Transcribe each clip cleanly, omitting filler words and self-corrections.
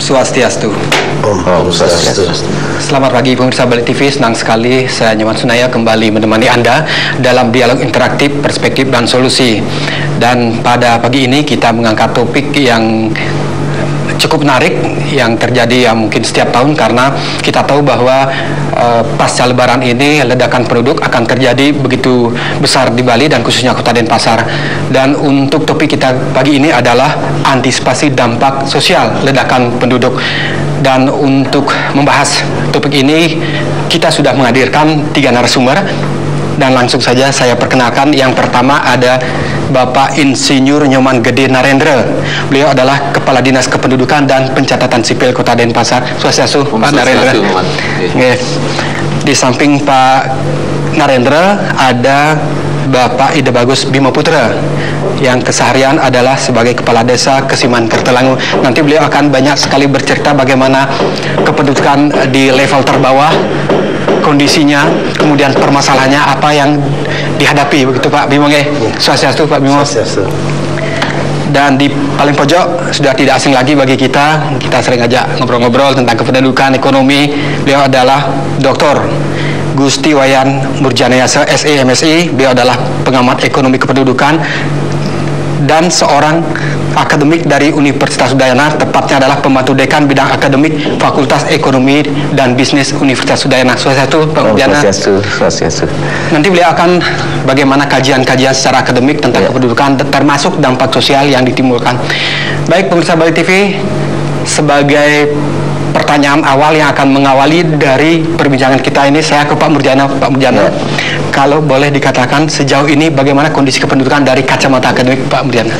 Swastiastu. Om Swastiastu. Selamat pagi pemirsa Bali TV, senang sekali saya Nyoman Sunaya kembali menemani Anda dalam dialog interaktif perspektif dan solusi. Dan pada pagi ini kita mengangkat topik yang cukup menarik yang terjadi ya mungkin setiap tahun, karena kita tahu bahwa pasca Lebaran ini ledakan penduduk akan terjadi begitu besar di Bali dan khususnya Kota Denpasar. Dan untuk topik kita pagi ini adalah antisipasi dampak sosial ledakan penduduk. Dan untuk membahas topik ini kita sudah menghadirkan 3 narasumber. Dan langsung saja saya perkenalkan. Yang pertama ada Bapak Insinyur Nyoman Gede Narendra. Beliau adalah Kepala Dinas Kependudukan dan Pencatatan Sipil Kota Denpasar. Swastiastu, Pak Narendra. Di samping Pak Narendra ada Bapak Ida Bagus Bima Putra yang keseharian adalah sebagai Kepala Desa Kesiman Kertelangu. Nanti beliau akan banyak sekali bercerita bagaimana kependudukan di level terbawah, kondisinya, kemudian permasalahannya apa yang dihadapi, begitu Pak Bimo. Swastiastu Pak Bimo. Swastiastu. Dan di paling pojok sudah tidak asing lagi bagi kita sering ajak ngobrol-ngobrol tentang kependudukan ekonomi. Beliau adalah Dr. Gusti Wayan Murjanayasa SE MSI. Beliau adalah pengamat ekonomi kependudukan dan seorang akademik dari Universitas Udayana, tepatnya adalah pembantu dekan bidang akademik Fakultas Ekonomi dan Bisnis Universitas Udayana. Swastiastu Pak Murjana. Swastiastu. Nanti beliau akan bagaimana kajian-kajian secara akademik tentang kependudukan, termasuk dampak sosial yang ditimbulkan. Baik pemirsa Bali TV, sebagai pertanyaan awal yang akan mengawali dari perbincangan kita ini, saya ke Pak Murjana. Pak Murjana, kalau boleh dikatakan sejauh ini bagaimana kondisi kependudukan dari kacamata akademik Pak Murjana?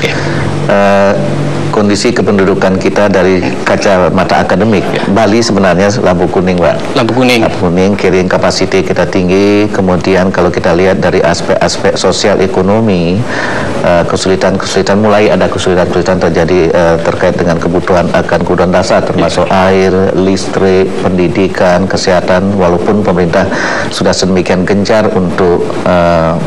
Kondisi kependudukan kita dari kacamata akademik, Bali sebenarnya lampu kuning, Pak. Lampu kuning. Lampu kuning, carrying capacity kita tinggi. Kemudian kalau kita lihat dari aspek-aspek sosial ekonomi, kesulitan mulai ada kesulitan terjadi terkait dengan kebutuhan dasar, termasuk air, listrik, pendidikan, kesehatan. Walaupun pemerintah sudah sedemikian gencar untuk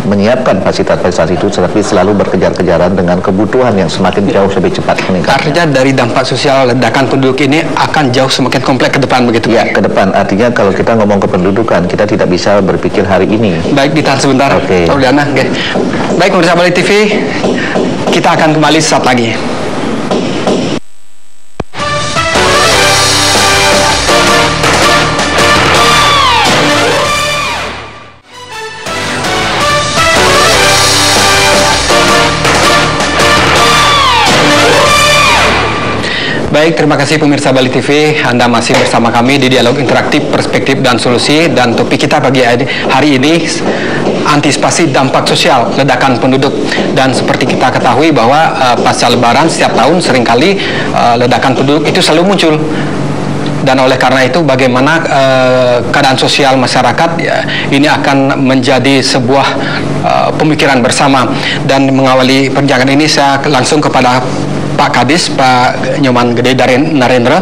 menyiapkan fasilitas-fasilitas itu, tetapi selalu berkejar-kejaran dengan kebutuhan yang semakin jauh lebih cepat. Artinya dari dampak sosial ledakan penduduk ini akan jauh semakin kompleks ke depan, begitu? Ya, ke depan. Artinya kalau kita ngomong kependudukan, kita tidak bisa berpikir hari ini. Baik, ditahan sebentar. Oke. Baik, pemirsa Bali TV, kita akan kembali sesaat lagi. Baik, terima kasih pemirsa Bali TV. Anda masih bersama kami di dialog interaktif perspektif dan solusi, dan topik kita pagi hari ini antisipasi dampak sosial ledakan penduduk. Dan seperti kita ketahui bahwa pasca Lebaran setiap tahun seringkali ledakan penduduk itu selalu muncul. Dan oleh karena itu bagaimana keadaan sosial masyarakat ini akan menjadi sebuah pemikiran bersama. Dan mengawali perbincangan ini saya langsung kepada Pak Kadis, Pak Nyoman Gede Narendra.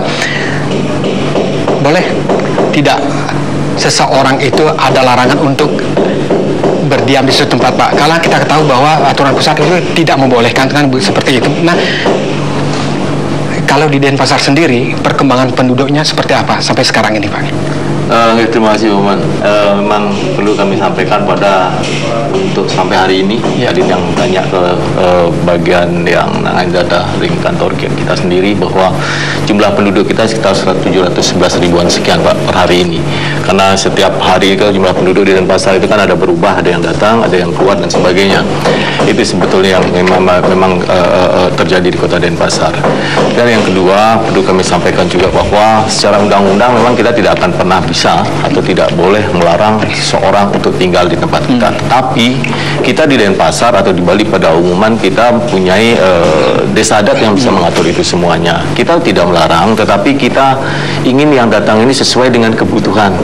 Boleh tidak seseorang itu ada larangan untuk berdiam di suatu tempat, Pak? Karena kita ketahui bahwa aturan pusat itu tidak membolehkan kan seperti itu. Nah, kalau di Denpasar sendiri perkembangan penduduknya seperti apa sampai sekarang ini, Pak? Terima kasih, Oman. Memang perlu kami sampaikan pada untuk sampai hari ini, tadi yang tanya ke bagian yang menangani data di kantor kita sendiri, bahwa jumlah penduduk kita sekitar 711 ribuan sekian, Pak, per hari ini. Karena setiap hari itu jumlah penduduk di Denpasar itu kan ada berubah, ada yang datang, ada yang keluar dan sebagainya. Itu sebetulnya yang memang terjadi di Kota Denpasar. Dan yang kedua perlu kami sampaikan juga bahwa secara undang-undang memang kita tidak akan pernah bisa atau tidak boleh melarang seseorang untuk tinggal di tempat kita. Tetapi Tetapi kita di Denpasar atau di Bali pada umuman kita punyai desa adat yang bisa mengatur itu semuanya. Kita tidak melarang, tetapi kita ingin yang datang ini sesuai dengan kebutuhan.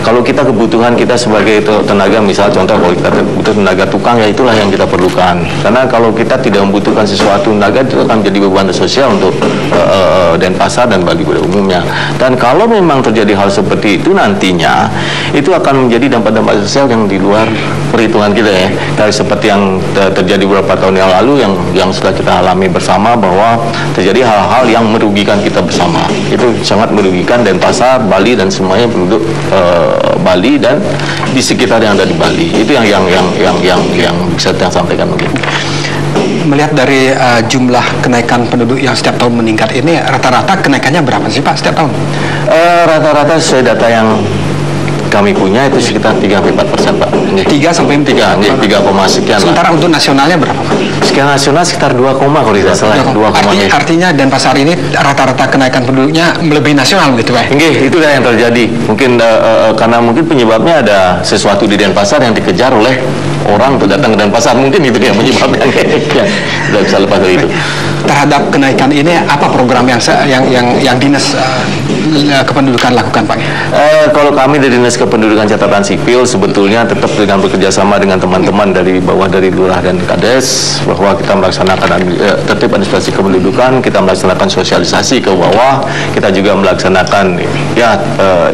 Kalau kita kebutuhan kita sebagai tenaga, misal contoh kalau kita butuh tenaga tukang, ya itulah yang kita perlukan. Karena kalau kita tidak membutuhkan sesuatu tenaga, itu akan menjadi beban sosial untuk Denpasar dan Bali pada umumnya. Dan kalau memang terjadi hal seperti itu nantinya, itu akan menjadi dampak-dampak sosial yang di luar perhitungan kita ya. Dari seperti yang terjadi beberapa tahun yang lalu yang sudah kita alami bersama, bahwa terjadi hal-hal yang merugikan kita bersama. Itu sangat merugikan Denpasar, Bali dan semuanya penduduk Bali dan di sekitar yang ada di Bali. Itu yang bisa saya sampaikan mungkin. Melihat dari jumlah kenaikan penduduk yang setiap tahun meningkat ini, rata-rata kenaikannya berapa sih Pak setiap tahun? Rata-rata sesuai data yang kami punya itu sekitar 3-4% Pak. 3 sampai 3 sekian. Sementara untuk nasionalnya berapa Pak? Sekian nasional sekitar 2, kalau tidak salah. Artinya Denpasar ini rata-rata kenaikan penduduknya melebihi nasional begitu Pak? Itu yang terjadi. Mungkin karena mungkin penyebabnya ada sesuatu di Denpasar yang dikejar oleh orang untuk datang ke Denpasar, mungkin itu yang menyebabnya. Tidak bisa lepas dari itu. Terhadap kenaikan ini apa program yang dinas kependudukan lakukan Pak? Kalau kami dari Dinas Kependudukan Catatan Sipil sebetulnya tetap dengan bekerja sama dengan teman-teman dari bawah, dari Lurah dan Kades, bahwa kita melaksanakan tertib administrasi kependudukan, kita melaksanakan sosialisasi ke bawah, kita juga melaksanakan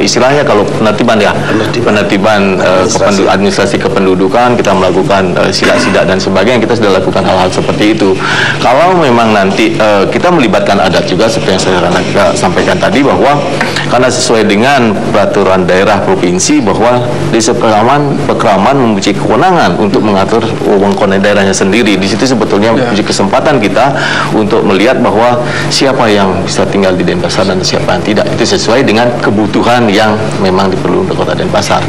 istilahnya kalau penertiban administrasi kependudukan, kita melakukan sidak-sidak dan sebagainya. Kita sudah lakukan hal-hal seperti itu. Kalau memang nanti kita melibatkan adat juga seperti yang saya sampaikan tadi, bahwa karena sesuai dengan peraturan daerah provinsi bahwa desa pekraman mempunyai kewenangan untuk mengatur wewengkon daerahnya sendiri. Di situ sebetulnya mempunyai kesempatan kita untuk melihat bahwa siapa yang bisa tinggal di Denpasar dan siapa yang tidak. Itu sesuai dengan kebutuhan yang memang diperlukan untuk Kota Denpasar.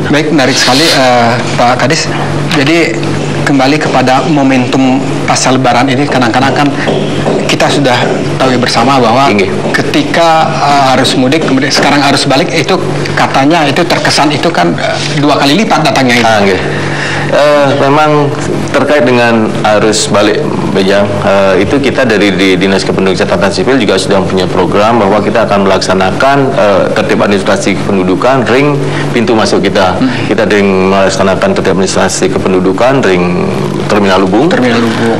Baik, menarik sekali Pak Kadis. Jadi kembali kepada momentum pasca Lebaran ini, kadang-kadang kan kita sudah tahu bersama bahwa ketika arus mudik kemudian sekarang arus balik, itu katanya itu terkesan itu kan 2 kali lipat datangnya itu. Memang terkait dengan arus balik Bejang, itu kita dari Dinas Kependudukan Catatan Sipil juga sudah punya program bahwa kita akan melaksanakan tertib administrasi kependudukan ring pintu masuk kita. Kita melaksanakan tertib administrasi kependudukan ring Terminal Lubung,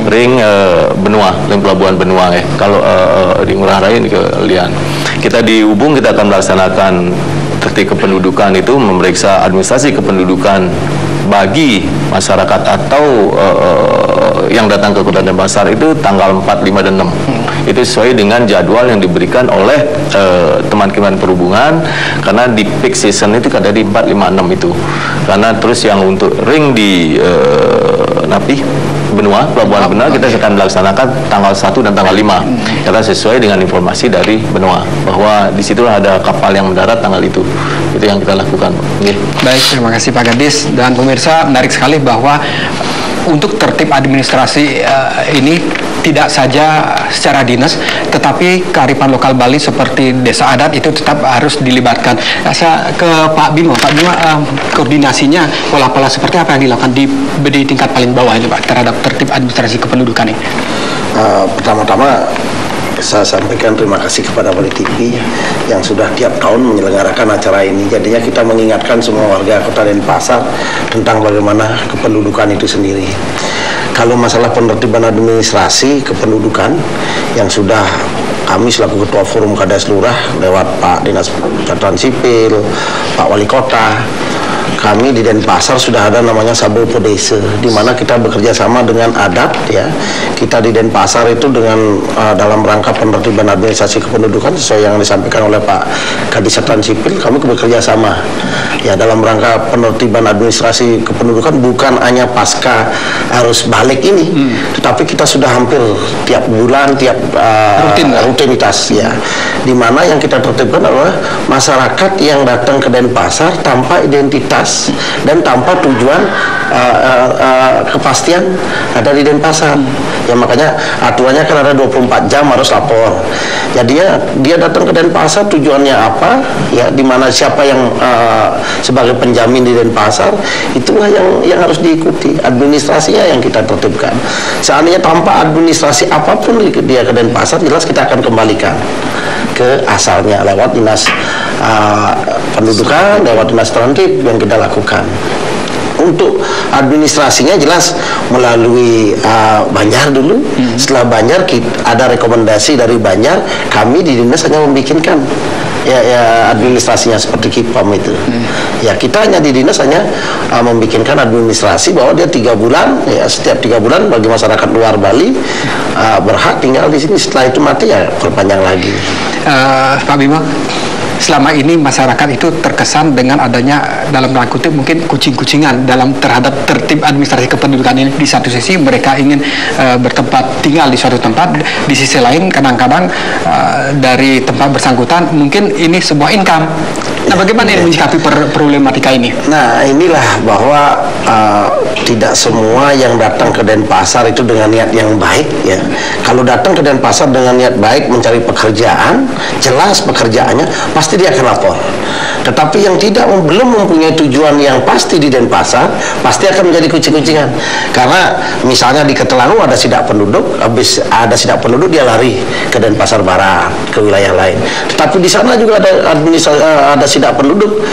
ring Benua, ring Pelabuhan Benua ya. Kalau di Ngurah Rai ke Lian. Kita di Ubung kita akan melaksanakan tertib kependudukan, itu memeriksa administrasi kependudukan bagi masyarakat atau yang datang ke Kota Denpasar itu tanggal 4, 5, dan 6. Itu sesuai dengan jadwal yang diberikan oleh teman Kementerian Perhubungan, karena di peak season itu ada di 4, 5, 6 itu. Karena terus yang untuk ring di Benua, Pelabuhan Benua, kita akan melaksanakan tanggal 1 dan tanggal 5. Karena sesuai dengan informasi dari Benua bahwa disitulah ada kapal yang mendarat tanggal itu. Itu yang kita lakukan. Baik, terima kasih Pak Kadis. Dan pemirsa, menarik sekali bahwa untuk tertib administrasi ini tidak saja secara dinas, tetapi kearifan lokal Bali seperti desa adat itu tetap harus dilibatkan. Saya ke Pak Bima. Pak Bima, koordinasinya pola-pola seperti apa yang dilakukan di tingkat paling bawah ini Pak terhadap tertib administrasi kependudukan ini? Pertama-tama saya sampaikan terima kasih kepada Bali TV yang sudah tiap tahun menyelenggarakan acara ini. Jadinya kita mengingatkan semua warga Kota Denpasar tentang bagaimana kependudukan itu sendiri. Kalau masalah penertiban administrasi kependudukan yang sudah kami selaku Ketua Forum Kades Lurah lewat Pak Dinas Catatan Sipil, Pak Wali Kota, kami di Denpasar sudah ada namanya Sabul Pedese, di mana kita bekerja sama dengan adat ya. Kita di Denpasar itu dengan dalam rangka penertiban administrasi kependudukan sesuai yang disampaikan oleh Pak Kadis Catatan Sipil, kami bekerja sama ya dalam rangka penertiban administrasi kependudukan, bukan hanya pasca arus balik ini, tetapi kita sudah hampir tiap bulan, tiap rutinitas ya. di mana yang kita tertibkan adalah masyarakat yang datang ke Denpasar tanpa identitas dan tanpa tujuan kepastian ada di Denpasar. Ya makanya aturannya kan ada 24 jam harus lapor. Jadi dia datang ke Denpasar tujuannya apa? Ya di mana siapa yang sebagai penjamin di Denpasar, itulah yang harus diikuti. Administrasinya yang kita tertibkan. Seandainya tanpa administrasi apapun dia ke Denpasar, jelas kita akan kembalikan ke asalnya lewat dinas pendudukan, lewat dinas tertib yang kita lakukan. Untuk administrasinya jelas melalui Banjar dulu. Setelah Banjar ada rekomendasi dari Banjar, kami di dinas hanya membikinkan ya administrasinya seperti KIPAM itu. Ya kita hanya di dinas hanya membikinkan administrasi bahwa dia 3 bulan, ya setiap 3 bulan bagi masyarakat luar Bali berhak tinggal di sini. Setelah itu mati ya perpanjang lagi. Pak Bima, selama ini masyarakat itu terkesan dengan adanya dalam tanda kutip mungkin kucing-kucingan dalam terhadap tertib administrasi kependudukan ini. Di satu sisi mereka ingin bertempat tinggal di suatu tempat, di sisi lain kadang-kadang dari tempat bersangkutan mungkin ini sebuah income. Nah, bagaimana ini menyikapi problematika ini? Nah, inilah bahwa tidak semua yang datang ke Denpasar itu dengan niat yang baik ya. Kalau datang ke Denpasar dengan niat baik mencari pekerjaan, jelas pekerjaannya pasti dia akan lapor. Tetapi yang belum mempunyai tujuan yang pasti di Denpasar, pasti akan menjadi kucing-kucingan. Karena misalnya di Ketelangu ada sidak penduduk, habis ada sidak penduduk dia lari ke Denpasar Barat, ke wilayah lain. Tetapi di sana juga ada sidak penduduk,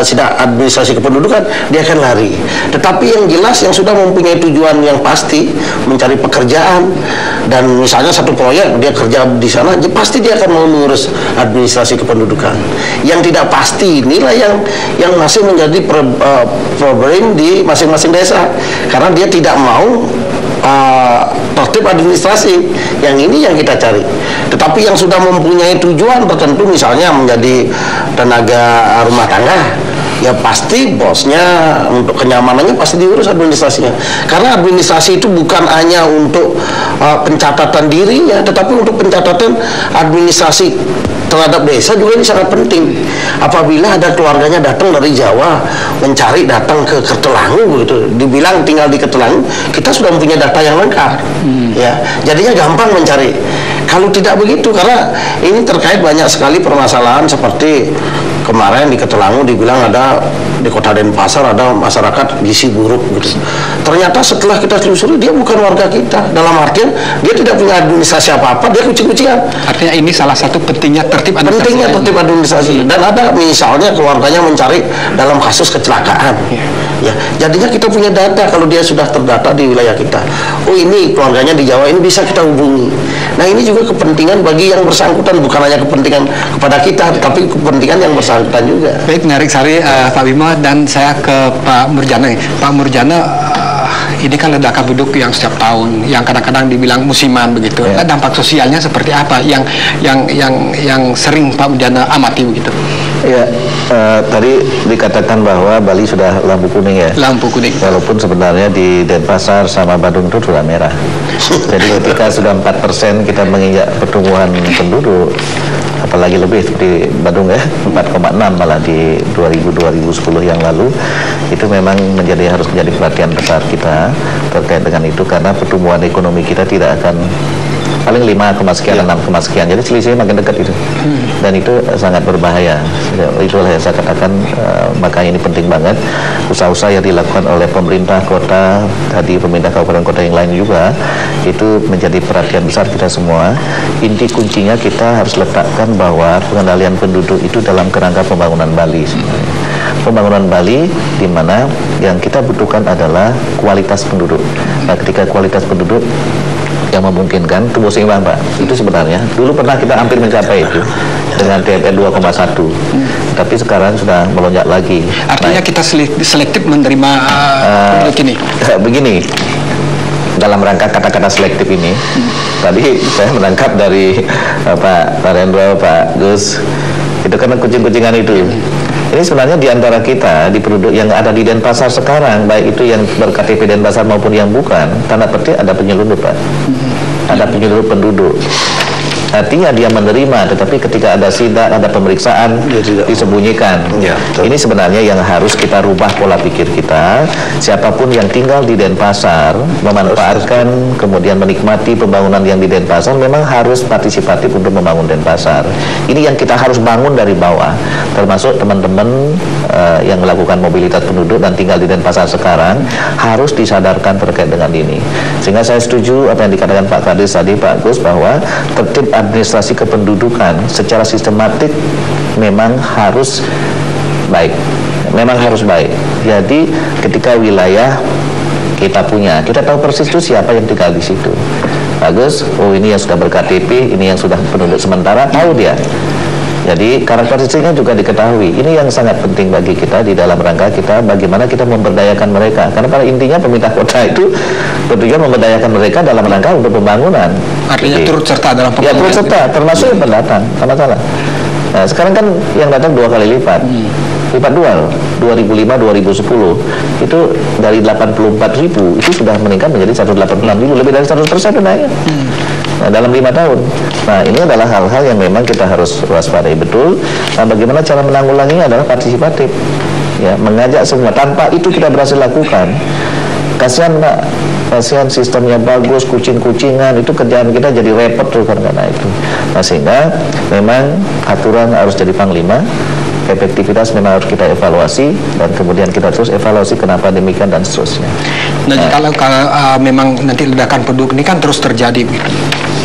sidak administrasi kependudukan, dia akan lari. Tetapi yang jelas yang sudah mempunyai tujuan yang pasti mencari pekerjaan, dan misalnya satu proyek dia kerja di sana, pasti dia akan mau mengurus administrasi kependudukan. Yang tidak pasti inilah yang masih menjadi problem di masing-masing desa, karena dia tidak mau tertib administrasi. Yang ini yang kita cari. Tetapi yang sudah mempunyai tujuan tertentu, misalnya menjadi tenaga rumah tangga, ya pasti bosnya untuk kenyamanannya pasti diurus administrasinya. Karena administrasi itu bukan hanya untuk pencatatan dirinya, tetapi untuk pencatatan administrasi terhadap desa juga ini sangat penting. Apabila ada keluarganya datang dari Jawa mencari datang ke Ketelangu begitu, dibilang tinggal di Ketelangu, kita sudah mempunyai data yang lengkap. Ya, jadinya gampang mencari. Kalau tidak begitu, karena ini terkait banyak sekali permasalahan seperti kemarin di Ketelangu dibilang ada di kota Denpasar ada masyarakat gizi buruk gitu. Ternyata setelah kita telusuri dia bukan warga kita. Dalam artian dia tidak punya administrasi apa-apa, dia kucing-kucingan. Artinya ini salah satu pentingnya tertib administrasi. Pentingnya tertib administrasi. Dan ada misalnya keluarganya mencari dalam kasus kecelakaan. Ya, jadinya kita punya data kalau dia sudah terdata di wilayah kita. Oh ini keluarganya di Jawa, ini bisa kita hubungi. Nah ini juga kepentingan bagi yang bersangkutan, bukan hanya kepentingan kepada kita, tapi kepentingan yang bersangkutan juga. Baik, menarik sekali Pak Bima, dan saya ke Pak Murjana. Pak Murjana, ini kan ledakan penduduk yang setiap tahun, yang kadang-kadang dibilang musiman begitu. Ya. Dampak sosialnya seperti apa yang sering Pak Murjana amati begitu? Ya, tadi dikatakan bahwa Bali sudah lampu kuning ya. Lampu kuning. Walaupun sebenarnya di Denpasar sama Badung itu sudah merah. Jadi ketika sudah 4% kita menginjak pertumbuhan penduduk, apalagi lebih di Badung ya, 4,6 malah di 2010 yang lalu, itu memang harus menjadi perhatian besar kita terkait dengan itu, karena pertumbuhan ekonomi kita tidak akan paling 5, sekian, 6, sekian. Jadi selisihnya makin dekat itu. Dan itu sangat berbahaya. Itulah yang saya katakan, maka ini penting banget usaha-usaha yang dilakukan oleh pemerintah kota, tadi pemerintah kabupaten kota yang lain juga, itu menjadi perhatian besar kita semua. Inti kuncinya kita harus letakkan bahwa pengendalian penduduk itu dalam kerangka pembangunan Bali sebenarnya. Pembangunan Bali di mana yang kita butuhkan adalah kualitas penduduk. Nah, ketika kualitas penduduk yang memungkinkan tumbuh seimbang, Pak. Itu sebenarnya dulu pernah kita hampir mencapai itu dengan TPN 2,1, tapi sekarang sudah melonjak lagi. Artinya kita selektif menerima penduduk ini. Begini, dalam rangka kata-kata selektif ini, tadi saya menangkap dari Pak Rendro, Pak Gus, itu karena kucing-kucingan itu. Ini sebenarnya di antara kita, di penduduk yang ada di Denpasar sekarang, baik itu yang ber-KTP Denpasar maupun yang bukan, tanda petik ada penyeludup, Pak. Ada penyeludup penduduk. Artinya dia menerima, tetapi ketika ada sidak, ada pemeriksaan, disembunyikan. Ini sebenarnya yang harus kita rubah pola pikir kita. Siapapun yang tinggal di Denpasar, memanfaatkan, kemudian menikmati pembangunan yang di Denpasar, memang harus partisipatif untuk membangun Denpasar. Ini yang kita harus bangun dari bawah, termasuk teman-teman yang melakukan mobilitas penduduk dan tinggal di Denpasar sekarang, harus disadarkan terkait dengan ini. Sehingga saya setuju apa yang dikatakan Pak Kadis tadi, Pak Agus, bahwa tertib administrasi kependudukan secara sistematik memang harus baik. Memang harus baik. Jadi ketika wilayah kita punya, kita tahu persis itu siapa yang tinggal di situ. Bagus, oh ini yang sudah ber-KTP, ini yang sudah penduduk sementara, tahu dia. Jadi karakteristiknya juga diketahui. Ini yang sangat penting bagi kita di dalam rangka kita bagaimana kita memberdayakan mereka. Karena pada intinya pemerintah kota itu bertujuan memberdayakan mereka dalam rangka untuk pembangunan. Artinya turut serta dalam pembangunan. Ya turut serta, termasuk yang pendatang, sama-sama. Nah, sekarang kan yang datang 2 kali lipat. Lipat 2, 2005-2010 itu dari 84.000 itu sudah meningkat menjadi 186.000, lebih dari 100% naiknya. Nah, dalam 5 tahun. Nah, ini adalah hal-hal yang memang kita harus waspadai betul. Nah, bagaimana cara menanggulanginya adalah partisipatif. Ya, mengajak semua. Tanpa itu kita berhasil lakukan. Kasihan Pak, kasihan sistemnya bagus, kucing-kucingan, itu kerjaan kita jadi repot tuh karena itu. Nah, sehingga memang aturan harus jadi panglima. Efektivitas memang harus kita evaluasi, dan kemudian kita terus evaluasi kenapa demikian dan seterusnya. Nah, kalau memang nanti ledakan penduduk ini kan terus terjadi,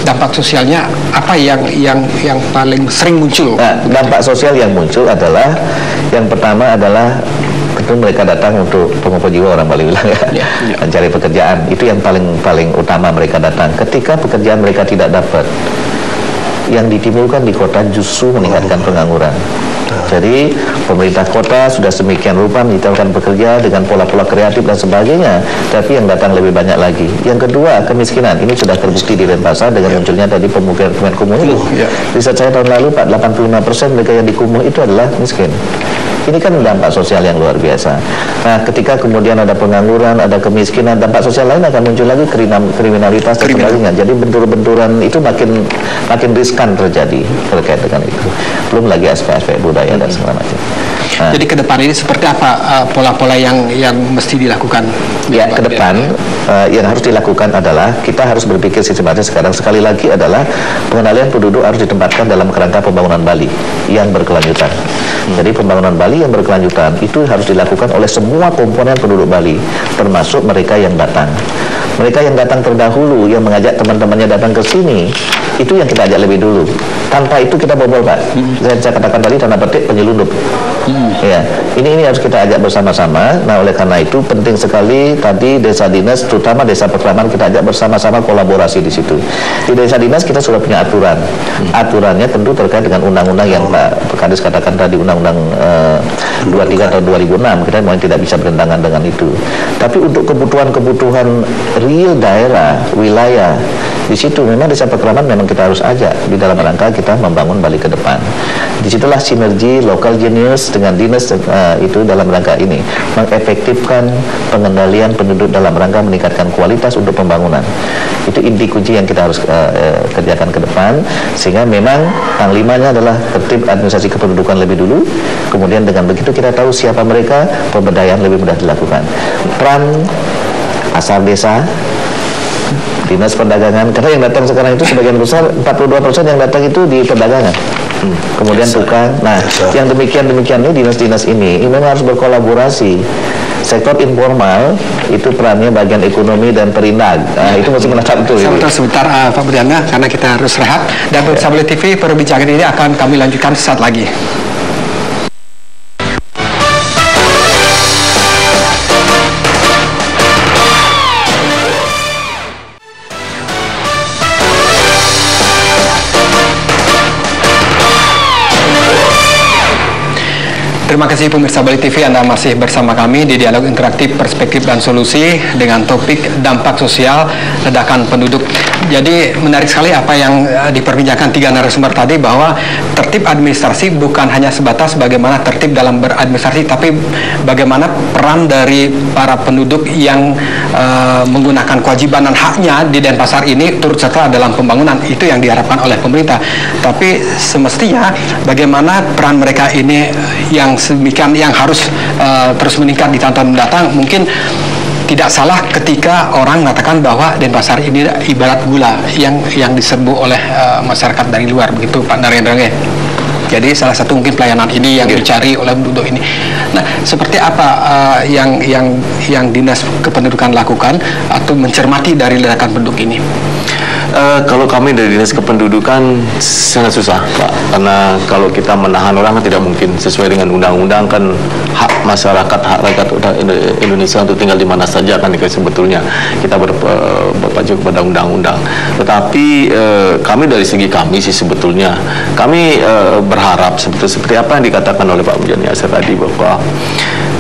dampak sosialnya apa yang paling sering muncul? Nah, dampak sosial yang muncul adalah yang pertama adalah tentu mereka datang untuk pengupah jiwa, orang Bali bilang ya, mencari pekerjaan. Itu yang paling utama mereka datang. Ketika pekerjaan mereka tidak dapat, yang ditimbulkan di kota justru meningkatkan pengangguran. Jadi pemerintah kota sudah sedemikian rupa menciptakan pekerja dengan pola-pola kreatif dan sebagainya, tapi yang datang lebih banyak lagi. Yang kedua, kemiskinan. Ini sudah terbukti di Denpasar dengan munculnya tadi pemukiman kumuh itu. Riset saya tahun lalu, Pak, 85% mereka yang di kumuh itu adalah miskin. Ini kan dampak sosial yang luar biasa. Nah, ketika kemudian ada pengangguran, ada kemiskinan, dampak sosial lain akan muncul lagi, kriminalitas dan sebagainya. Jadi bentur-benturan itu makin riskan terjadi terkait dengan itu. Belum lagi aspek-aspek budaya dan segala macam. Nah, jadi ke depan ini seperti apa pola-pola yang mesti dilakukan? Ya, ke depan yang harus dilakukan adalah kita harus berpikir sistematis sekarang. Sekali lagi adalah pengendalian penduduk harus ditempatkan dalam kerangka pembangunan Bali yang berkelanjutan. Jadi pembangunan Bali yang berkelanjutan itu harus dilakukan oleh semua komponen penduduk Bali, termasuk mereka yang datang. Mereka yang datang terdahulu, yang mengajak teman-temannya datang ke sini, itu yang kita ajak lebih dulu. Tanpa itu kita bobol, Pak. Saya katakan tadi tanda petik penyelundup. Ya, ini harus kita ajak bersama-sama. Nah, oleh karena itu penting sekali tadi desa dinas, terutama desa Pekraman, kita ajak bersama-sama kolaborasi di situ. Di desa dinas kita sudah punya aturan. Aturannya tentu terkait dengan undang-undang yang Pak Kadis katakan tadi, Undang-Undang 23 tahun 2006. Kita memang tidak bisa bertentangan dengan itu. Tapi untuk kebutuhan-kebutuhan real daerah, wilayah, di situ memang desa Pekraman memang kita harus ajak di dalam rangka kita membangun Bali ke depan. Disitulah sinergi lokal genius dengan dinas itu dalam rangka ini mengefektifkan pengendalian penduduk dalam rangka meningkatkan kualitas untuk pembangunan. Itu inti kunci yang kita harus kerjakan ke depan, sehingga memang panglimanya adalah tertib administrasi kependudukan lebih dulu, kemudian dengan begitu kita tahu siapa mereka, pemberdayaan lebih mudah dilakukan. Peran asal desa, dinas perdagangan, karena yang datang sekarang itu sebagian besar 42% yang datang itu di perdagangan, kemudian tukang. Nah, yang demikian ini dinas-dinas ini memang harus berkolaborasi. Sektor informal itu perannya bagian ekonomi dan perindak. Itu mesti menatap betul. Sebentar Pak Budiana, karena kita harus rehat. Dan pemirsa Bali TV, perbincangan ini akan kami lanjutkan sesaat lagi. terima kasih pemirsa Bali TV, Anda masih bersama kami di Dialog Interaktif Perspektif dan Solusi dengan topik dampak sosial ledakan penduduk. Jadi menarik sekali apa yang diperbincangkan tiga narasumber tadi, bahwa tertib administrasi bukan hanya sebatas bagaimana tertib dalam beradministrasi, tapi bagaimana peran dari para penduduk yang menggunakan kewajiban dan haknya di Denpasar ini turut serta dalam pembangunan. Itu yang diharapkan oleh pemerintah. Tapi semestinya bagaimana peran mereka ini yang sedemikian, yang harus terus meningkat di tahun-tahun mendatang. Mungkin tidak salah ketika orang mengatakan bahwa Denpasar ini ibarat gula yang diserbu oleh masyarakat dari luar, begitu Pak Narendra. Jadi salah satu mungkin pelayanan ini yang dicari oleh penduduk ini. Nah, seperti apa yang Dinas Kependudukan lakukan atau mencermati dari ledakan penduduk ini? Kalau kami dari Dinas Kependudukan sangat susah, Pak, karena kalau kita menahan orang kan tidak mungkin. Sesuai dengan undang-undang kan hak masyarakat, hak rakyat Indonesia untuk tinggal di mana saja kan sebetulnya kita berpacu kepada undang-undang. Tetapi kami dari segi kami sih sebetulnya kami berharap seperti apa yang dikatakan oleh Pak Mujani Asar tadi, bahwa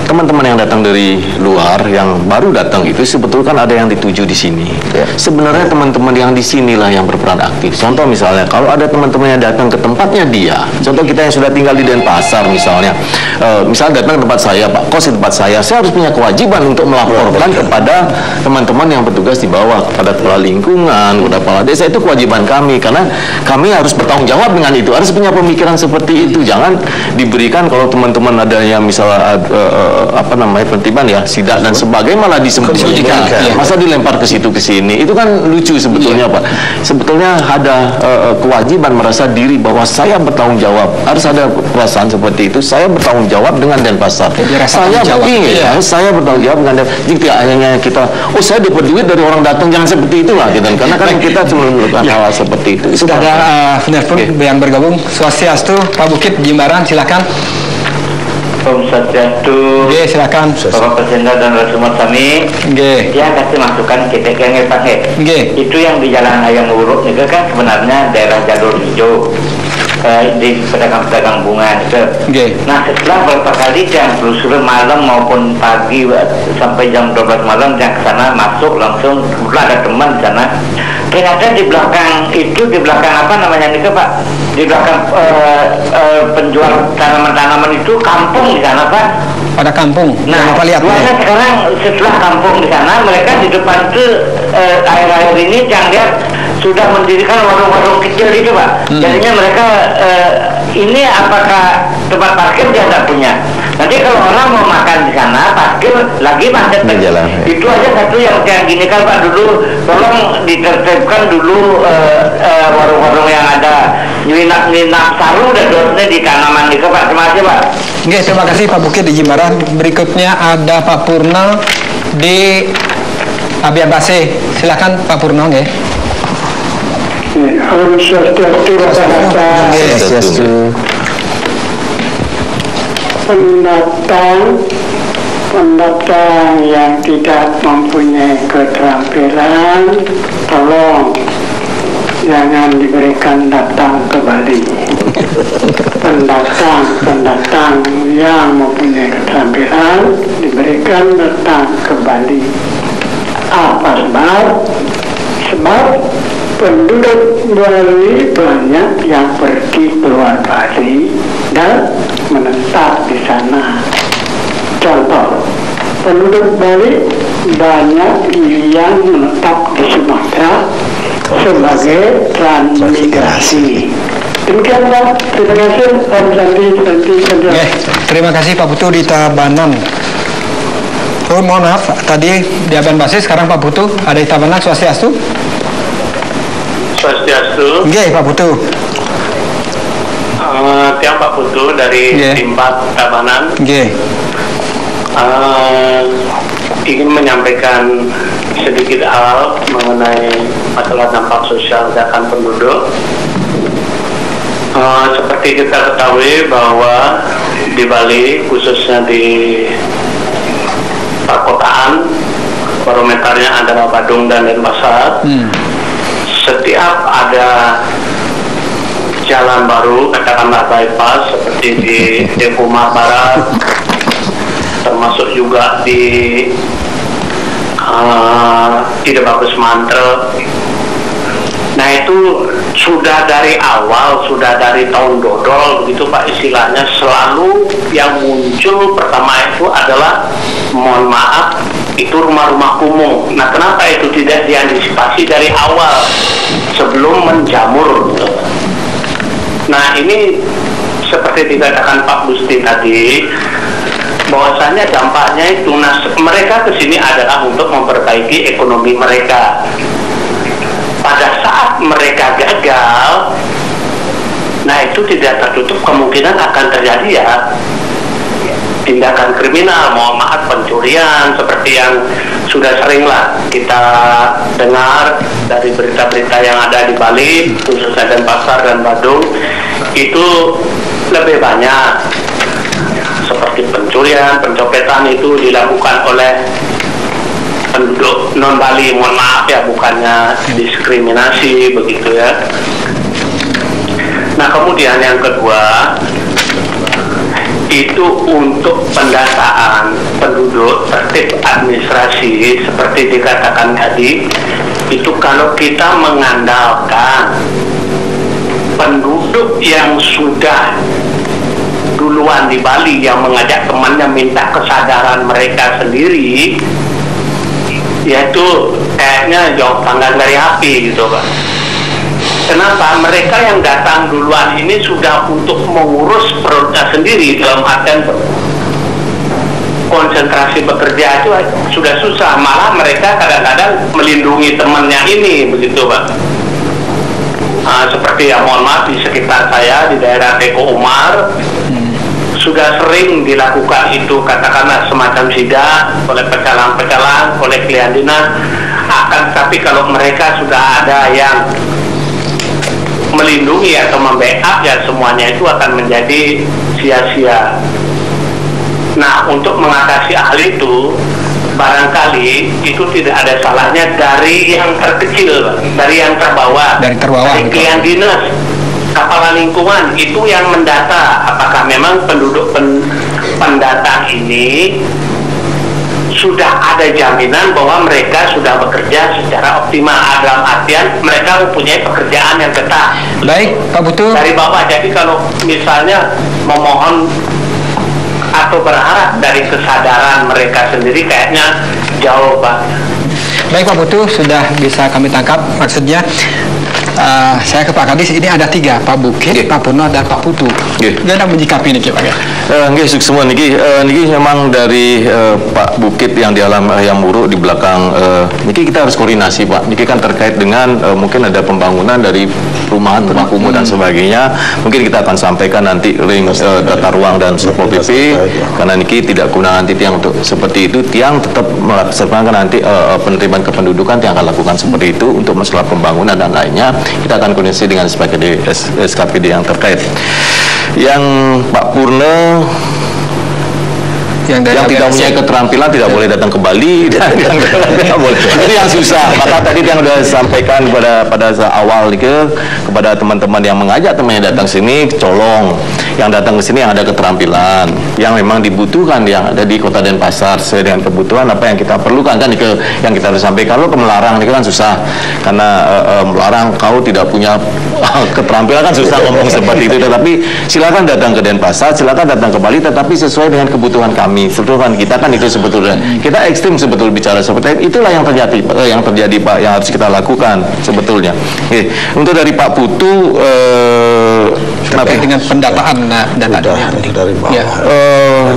teman-teman yang datang dari luar, yang baru datang itu sebetulnya kan ada yang dituju di sini. Sebenarnya teman-teman yang di sinilah yang berperan aktif. Contoh misalnya, kalau ada teman-teman yang datang ke tempatnya dia, contoh kita yang sudah tinggal di Denpasar misalnya, misalnya datang ke tempat saya, Pak, kos di tempat saya harus punya kewajiban untuk melaporkan kepada teman-teman yang bertugas di bawah, kepada kepala lingkungan, kepada kepala desa. Itu kewajiban kami, karena kami harus bertanggung jawab dengan itu, harus punya pemikiran seperti itu. Jangan diberikan kalau teman-teman adanya misalnya penertiban ya, sidak dan sebagainya malah disembunyikan, masa dilempar ke situ ke sini. Itu kan lucu sebetulnya, Pak. Sebetulnya ada kewajiban merasa diri bahwa saya bertanggung jawab. Harus ada perasaan seperti itu. Saya bertanggung jawab dengan Denpasar. Saya bertanggung jawab dengan Denpasar. Jadi tidak hanya kita, saya dapat duit dari orang datang, jangan seperti itulah gitu. Karena kan kita cuma melakukan hal seperti itu. Sudah ada penelpon yang bergabung. Swastiastu, Pak Bukit Jimbaran, silakan. Om Swastiastu. Oke, silakan. Bapak Presiden dan Rasumar kami. Ya, kasih masukan kita yang pakai. Itu yang di Jalan Hayam Wuruk itu kan sebenarnya daerah jalur hijau. Di pedagang-pedagang bunga itu. Nah, setelah beberapa kali yang telusur malam maupun pagi sampai jam 12 malam yang ke sana masuk langsung, ada teman di sana. Ternyata di belakang itu, di belakang apa namanya nih Pak? Di belakang penjual tanaman-tanaman itu kampung di sana, Pak. Pada kampung. Nah, sekarang setelah kampung di sana, mereka di depan itu akhir-akhir ini yang lihat sudah mendirikan warung-warung kecil itu, Pak. Jadinya mereka ini apakah tempat parkir dia tidak punya. Nanti kalau orang mau makan di sana, parkir lagi macet. Itu aja satu yang gini kan, Pak. Dulu tolong ditertibkan dulu warung-warung yang ada nyinak saru dan dosnya di tanaman itu, Pak. Terima kasih, Pak. Terima kasih Pak Bukit di Jimbaran. Berikutnya ada Pak Purna di Abiabase. Silakan Pak Purna. Om Swastiastu. Pendatang yang tidak mempunyai keterampilan, tolong jangan diberikan datang ke Bali. Pendatang yang mempunyai keterampilan diberikan datang ke Bali. Apa sebab? Sebab penduduk Bali banyak yang pergi keluar Bali dan menetap di sana. Contoh, penduduk Bali banyak yang menetap di Sumatera sebagai transmigrasi. Demikian Pak, terima kasih Om Santi. Terima kasih Pak Putu di Tabanan. Oh, mohon maaf, tadi di Abiabase, sekarang Pak Putu ada di Tabanan. Swastiastu. Swastiastu. Pak Putu. Tiang Pak Putu dari Timpat Tabanan. Ingin menyampaikan sedikit hal mengenai masalah dampak sosial ledakan penduduk. Seperti kita ketahui bahwa di Bali, khususnya di perkotaan, barometernya adalah Badung dan Denpasar. Setiap ada jalan baru, katakanlah bypass seperti di Depoma Barat, termasuk juga di Tidak Bagus Mantre. Nah itu sudah dari awal, sudah dari tahun dodol begitu Pak, istilahnya selalu yang muncul pertama itu adalah, mohon maaf, itu rumah-rumah kumuh. Nah kenapa itu tidak diantisipasi dari awal sebelum menjamur gitu. Nah ini seperti dikatakan Pak Gusti tadi, bahwasanya dampaknya itu mereka kesini adalah untuk memperbaiki ekonomi mereka. Pada saat mereka gagal, nah itu tidak tertutup kemungkinan akan terjadi ya tindakan kriminal, mohon maaf, pencurian seperti yang sudah seringlah kita dengar dari berita-berita yang ada di Bali, khususnya Denpasar dan Badung, itu lebih banyak seperti pencurian, pencopetan itu dilakukan oleh penduduk non Bali, mohon maaf ya, bukannya diskriminasi begitu ya. Nah kemudian yang kedua itu untuk pendataan penduduk, tertib administrasi seperti dikatakan tadi, itu kalau kita mengandalkan penduduk yang sudah duluan di Bali yang mengajak temannya minta kesadaran mereka sendiri, yaitu kayaknya jauh panggang dari api gitu Pak. Kenapa? Mereka yang datang duluan ini sudah untuk mengurus perutnya sendiri, dalam artian konsentrasi bekerja itu sudah susah, malah mereka kadang-kadang melindungi temannya ini begitu Pak. Seperti yang mohon maaf di sekitar saya di daerah Teko Umar sudah sering dilakukan itu, katakanlah semacam sidak oleh pecalang-pecalang, oleh klien dinas. Akan tapi kalau mereka sudah ada yang melindungi atau membackup, ya semuanya itu akan menjadi sia-sia. Nah untuk mengatasi hal itu, barangkali itu tidak ada salahnya dari yang terkecil, dari yang terbawah, dari klien dinas, kepala lingkungan itu yang mendata apakah memang penduduk pendatang ini sudah ada jaminan bahwa mereka sudah bekerja secara optimal, dalam artian mereka mempunyai pekerjaan yang tetap. Baik, Pak Putu. Dari bawah, jadi kalau misalnya memohon atau berharap dari kesadaran mereka sendiri kayaknya jauh Pak. Baik Pak Putu, sudah bisa kami tangkap maksudnya. Saya ke Pak Kadis, ini ada 3, Pak Bukit, Pak Purno, dan Pak Putu. Gimana menyikapi ini Pak? Nggih, semua niki memang dari Pak Bukit yang di alam yang buruk di belakang. Niki kita harus koordinasi Pak. Niki kan terkait dengan mungkin ada pembangunan dari perumahan, rumah kumuh dan sebagainya. Mungkin kita akan sampaikan nanti ring tata ruang dan Satpol PP. Karena niki tidak guna nanti tiang untuk seperti itu. Tiang tetap melaksanakan nanti penerimaan kependudukan yang akan lakukan seperti itu untuk masalah pembangunan dan lainnya. Kita akan koordinasi dengan SKPD yang terkait. Yang Pak Purno yang tidak punya keterampilan tidak boleh datang ke Bali dan yang tidak boleh. Itu yang susah. Maka tadi yang sudah disampaikan pada awal kepada teman-teman yang mengajak temannya datang sini, colong yang datang ke sini yang ada keterampilan, yang memang dibutuhkan, yang ada di Kota Denpasar sesuai dengan kebutuhan apa yang kita perlukan kan yang kita harus sampaikan. Kalau ke melarang itu kan susah karena melarang kau tidak punya keterampilan kan susah ngomong seperti itu. Tetapi silakan datang ke Denpasar, silakan datang ke Bali, tetapi sesuai dengan kebutuhan kami. Sebetulnya kita kan itu sebetulnya kita ekstrim sebetulnya bicara seperti itu. Itulah yang terjadi Pak, yang harus kita lakukan sebetulnya. Untuk dari Pak Putu terkait dengan pendataan dari bawah.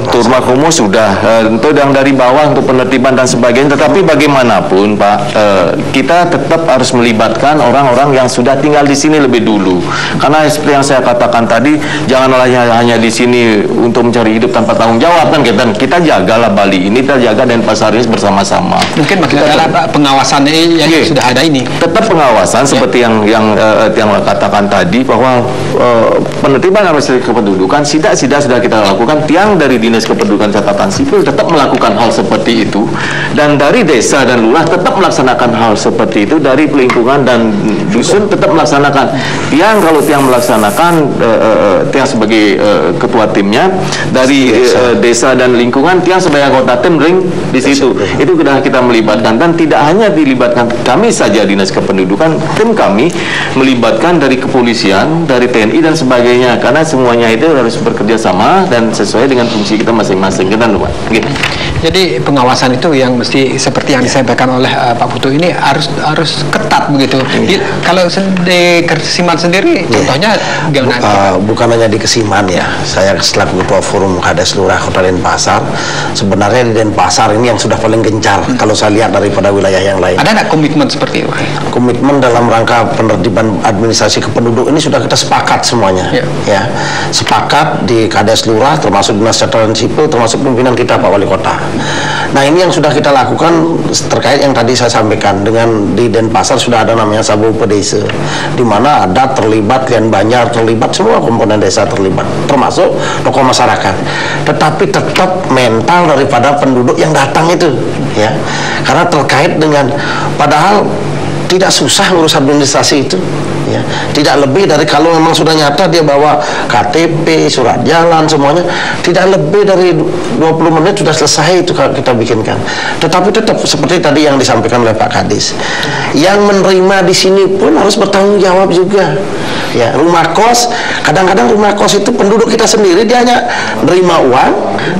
Untuk rumah kumuh sudah untuk yang dari bawah untuk penertiban dan sebagainya. Tetapi bagaimanapun Pak, kita tetap harus melibatkan orang-orang yang sudah tinggal di sini lebih dulu. Karena seperti yang saya katakan tadi, janganlah hanya di sini untuk mencari hidup tanpa tanggung jawab kan kita jagalah Bali ini, kita jaga Denpasar ini bersama-sama. Mungkin maksudnya pengawasan yang sudah ada ini. Tetap pengawasan seperti yang yang katakan tadi bahwa penertiban administrasi kependudukan tidak sudah kita lakukan. Tiang dari Dinas Kependudukan Catatan Sipil tetap melakukan hal seperti itu, dan dari desa dan lurah tetap melaksanakan hal seperti itu, dari lingkungan dan dusun tetap melaksanakan. Kalau tiang melaksanakan, tiang sebagai ketua timnya, dari desa dan lingkungan tiang sebagai anggota tim ring di situ. Itu sudah kita melibatkan, dan tidak hanya dilibatkan kami saja Dinas Kependudukan, tim kami melibatkan dari kepolisian, dari TNI dan sebagainya, karena semuanya itu harus bekerja sama dan sesuai dengan fungsi kita masing-masing. Kita lupa. Gitu. Jadi pengawasan itu yang mesti seperti yang disampaikan oleh Pak Putu ini harus ketat begitu. Kalau di Kesiman sendiri, contohnya gimana? Bukan hanya di Kesiman ya. Saya selaku Ketua Forum Kades Lurah Kota Denpasar, sebenarnya di Denpasar ini yang sudah paling gencar kalau saya lihat daripada wilayah yang lain. Ada nggak komitmen seperti itu? Komitmen dalam rangka penertiban administrasi kependuduk ini sudah kita sepakat semuanya. Ya, sepakat di Kades Lurah, termasuk Dinas Catatan Sipil, termasuk pimpinan kita Pak Wali Kota. Nah, ini yang sudah kita lakukan terkait yang tadi saya sampaikan, dengan di Denpasar sudah ada namanya Sabu Pedesa, di mana ada terlibat Lian Banjar, terlibat semua komponen desa terlibat, termasuk tokoh masyarakat. Tetapi tetap mental daripada penduduk yang datang itu, ya, karena terkait dengan, padahal tidak susah ngurus administrasi itu, ya. Tidak lebih dari, kalau memang sudah nyata dia bawa KTP, surat jalan, semuanya, tidak lebih dari 20 menit sudah selesai itu kita bikinkan. Tetapi tetap seperti tadi yang disampaikan oleh Pak Kadis, yang menerima di sini pun harus bertanggung jawab juga. Ya, rumah kos, kadang-kadang rumah kos itu penduduk kita sendiri, dia hanya menerima uang,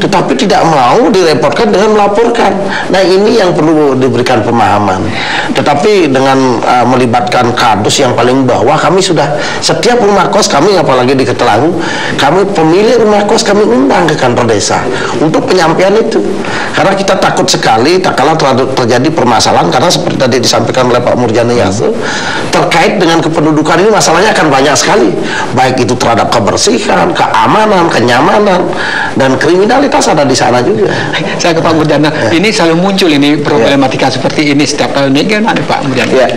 tetapi tidak mau direpotkan dengan melaporkan. Nah, ini yang perlu diberikan pemahaman. Tetapi dengan melibatkan kadus yang paling bawah, kami sudah setiap rumah kos kami, apalagi di Ketelangu, kami pemilik rumah kos kami undang ke kantor desa untuk penyampaian itu, karena kita takut sekali tak kalah terjadi permasalahan, karena seperti tadi disampaikan oleh Pak Murjani Yasu, terkait dengan kependudukan ini masalahnya akan banyak sekali, baik itu terhadap kebersihan, keamanan, kenyamanan, dan kriminalitas ada di sana juga. Saya ke Pak Murjana, ini selalu muncul ini problematika seperti ini setiap tahun ini, kan ada Pak Murjana.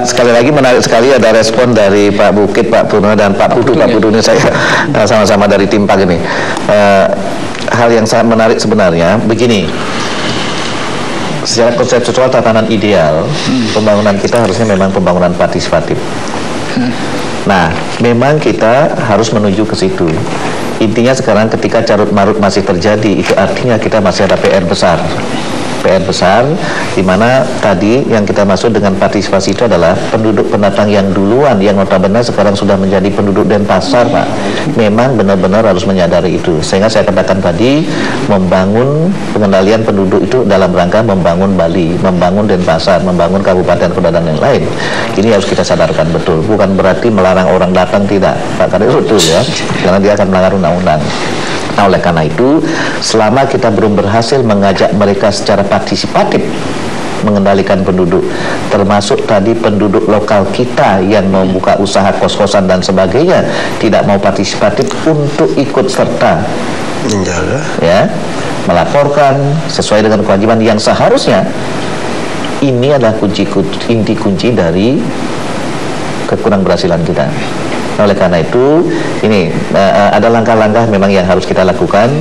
Sekali lagi menarik sekali ada respon dari Pak Bukit, Pak Purno, dan Pak Putu. Pak Putu ini saya sama-sama dari tim PAG ini. Hal yang sangat menarik sebenarnya begini, secara konseptual tatanan ideal pembangunan kita harusnya memang pembangunan partisipatif. Nah, memang kita harus menuju ke situ. Intinya sekarang ketika carut marut masih terjadi, itu artinya kita masih ada PR besar, di mana tadi yang kita maksud dengan partisipasi itu adalah penduduk pendatang yang duluan, yang notabene sekarang sudah menjadi penduduk Denpasar, Pak. Memang benar-benar harus menyadari itu. Sehingga saya katakan tadi, membangun pengendalian penduduk itu dalam rangka membangun Bali, membangun Denpasar, membangun kabupaten, kota, dan yang lain. Ini harus kita sadarkan betul. Bukan berarti melarang orang datang, tidak, Pak. Karena itu betul ya, karena dia akan melanggar undang-undang. Nah, oleh karena itu, selama kita belum berhasil mengajak mereka secara partisipatif mengendalikan penduduk, termasuk tadi penduduk lokal kita yang mau buka usaha kos-kosan dan sebagainya, tidak mau partisipatif untuk ikut serta ya, melaporkan sesuai dengan kewajiban yang seharusnya, ini adalah inti kunci dari kekurang berhasilan kita. Oleh karena itu, ini ada langkah-langkah memang yang harus kita lakukan.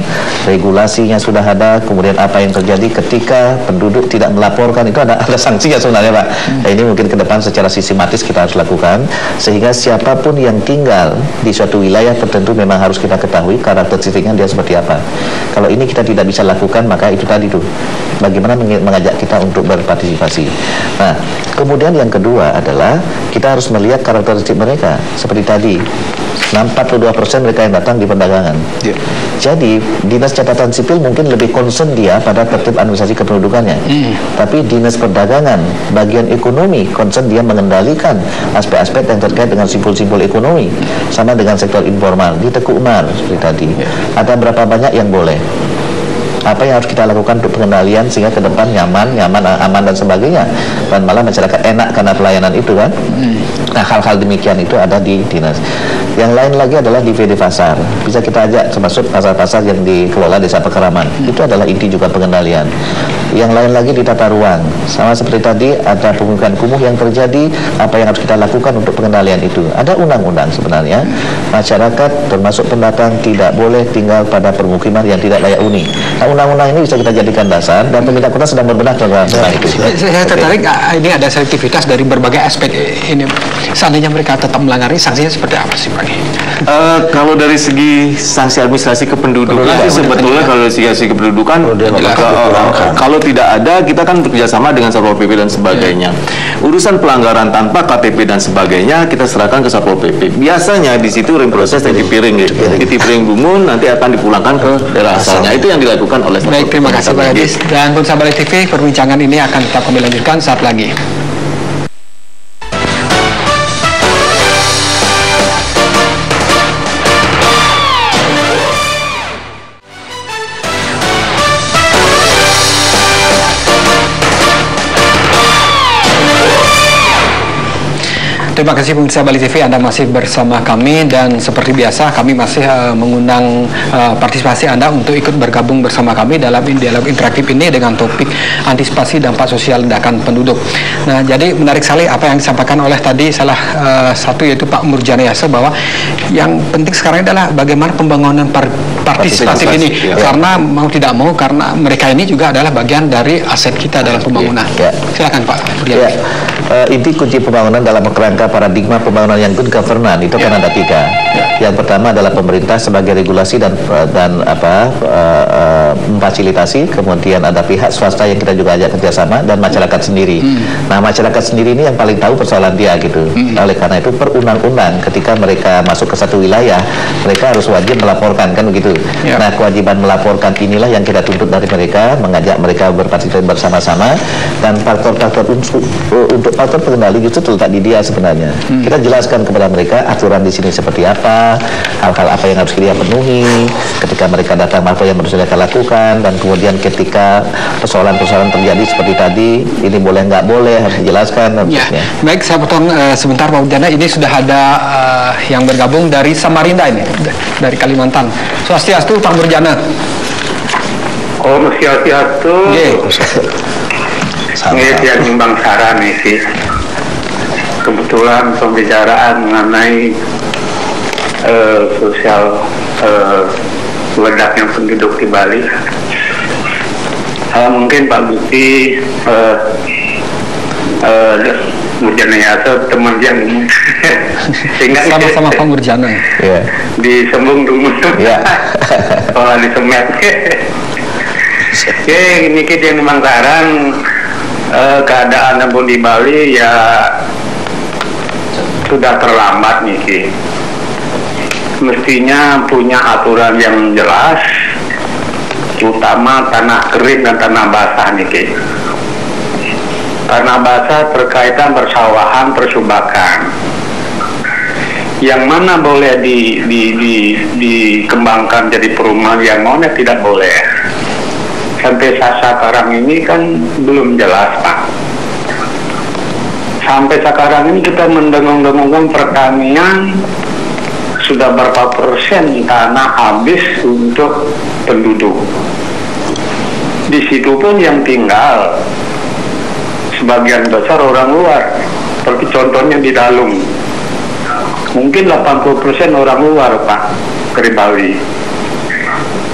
Regulasinya sudah ada, kemudian apa yang terjadi ketika penduduk tidak melaporkan, itu ada sanksinya sebenarnya, Pak. Nah, ini mungkin ke depan secara sistematis kita harus lakukan, sehingga siapapun yang tinggal di suatu wilayah tertentu memang harus kita ketahui karakteristiknya dia seperti apa. Kalau ini kita tidak bisa lakukan, maka itu tadi tuh, bagaimana mengajak kita untuk berpartisipasi. Nah, kemudian yang kedua adalah kita harus melihat karakteristik mereka. Seperti tadi, 42% mereka yang datang di perdagangan. Jadi Dinas Catatan Sipil mungkin lebih concern dia pada tertib administrasi kependudukannya. Tapi Dinas Perdagangan, bagian ekonomi, concern dia mengendalikan aspek-aspek yang terkait dengan simpul-simpul ekonomi. Sama dengan sektor informal di Teguh Umar seperti tadi. Ada berapa banyak yang boleh? Apa yang harus kita lakukan untuk pengendalian sehingga ke depan nyaman, aman, dan sebagainya, dan malah masyarakat enak karena pelayanan itu kan. Nah, hal-hal demikian itu ada di dinas. Yang lain lagi adalah di VD Pasar, bisa kita ajak termasuk pasar-pasar yang dikelola Desa Pekeraman. Itu adalah inti juga pengendalian. yang lain lagi di tata ruang. Sama seperti tadi ada pemukiman kumuh yang terjadi, apa yang harus kita lakukan untuk pengendalian itu. Ada undang-undang sebenarnya, masyarakat termasuk pendatang tidak boleh tinggal pada permukiman yang tidak layak huni. Nah, undang-undang ini bisa kita jadikan dasar dan pemerintah kota sedang berbenah tentang itu. Saya tertarik, ini ada selektivitas dari berbagai aspek ini. Seandainya mereka tetap melanggar, sanksinya seperti apa sih Pak? Kalau dari segi sanksi administrasi kependudukan sebetulnya kalau segi kependudukan kalau tidak ada, kita kan bekerjasama dengan Satpol PP dan sebagainya. Urusan pelanggaran tanpa KTP dan sebagainya kita serahkan ke Satpol PP. Biasanya di situ proses titipiring gitu. Titipiring Bungun nanti akan dipulangkan ke daerah asalnya. Itu yang dilakukan oleh Satpol PP. Baik, terima kasih Pak Gadis. Dan pemirsa Balik TV, perbincangan ini akan tetap kami lanjutkan saat lagi. Terima kasih pemirsa Bali TV, Anda masih bersama kami dan seperti biasa kami masih mengundang partisipasi Anda untuk ikut bergabung bersama kami dalam dialog interaktif ini dengan topik antisipasi dampak sosial ledakan penduduk. Nah, jadi menarik sekali apa yang disampaikan oleh tadi salah satu yaitu Pak Murjana Yasa, bahwa yang penting sekarang adalah bagaimana pembangunan partisipatif ini, karena mau tidak mau karena mereka ini juga adalah bagian dari aset kita dalam pembangunan. Silakan Pak Murjana. Inti kunci pembangunan dalam kerangka paradigma pembangunan yang good governance itu kan ada 3. Yang pertama adalah pemerintah sebagai regulasi dan memfasilitasi, kemudian ada pihak swasta yang kita juga ajak kerjasama, dan masyarakat sendiri. Nah, masyarakat sendiri ini yang paling tahu persoalan dia gitu. Oleh karena itu perundang-undang ketika mereka masuk ke satu wilayah, mereka harus wajib melaporkan, kan begitu. Nah, kewajiban melaporkan inilah yang kita tuntut dari mereka, mengajak mereka berpartisipasi bersama-sama, dan faktor-faktor untuk faktor pengendali justru terletak di dia sebenarnya. Kita jelaskan kepada mereka aturan di sini seperti apa, hal-hal apa yang harus dia penuhi ketika mereka datang, apa yang harus mereka lakukan, dan kemudian ketika persoalan-persoalan terjadi seperti tadi, ini boleh nggak boleh harus dijelaskan. Baik, saya potong sebentar Pak Murjana. Ini sudah ada yang bergabung dari Samarinda ini, dari Kalimantan. Swastiastu Pak Murjana. Om Swastiastu. Ini yang nimbang saran nih sih. Kebetulan pembicaraan mengenai sosial ledaknya penduduk di Bali. Mungkin Pak Gusti Murjana Yasa teman yang sehingga sama-sama Pak Murjana disembung dulu kalau disemet. Ini kita yang memang saran keadaan namun di Bali ya sudah terlambat nih Ki. Mestinya punya aturan yang jelas, terutama tanah kering dan tanah basah nih Ki. Tanah basah berkaitan persawahan, persubakan. Yang mana boleh dikembangkan jadi perumahan, yang mana tidak boleh. Sampai saat sekarang ini kan belum jelas Pak. Sampai sekarang ini kita mendengung-dengungkan pertanian sudah berapa persen tanah habis untuk penduduk. Di situ pun yang tinggal sebagian besar orang luar. Seperti contohnya di Dalung, mungkin 80% orang luar Pak dari Bali.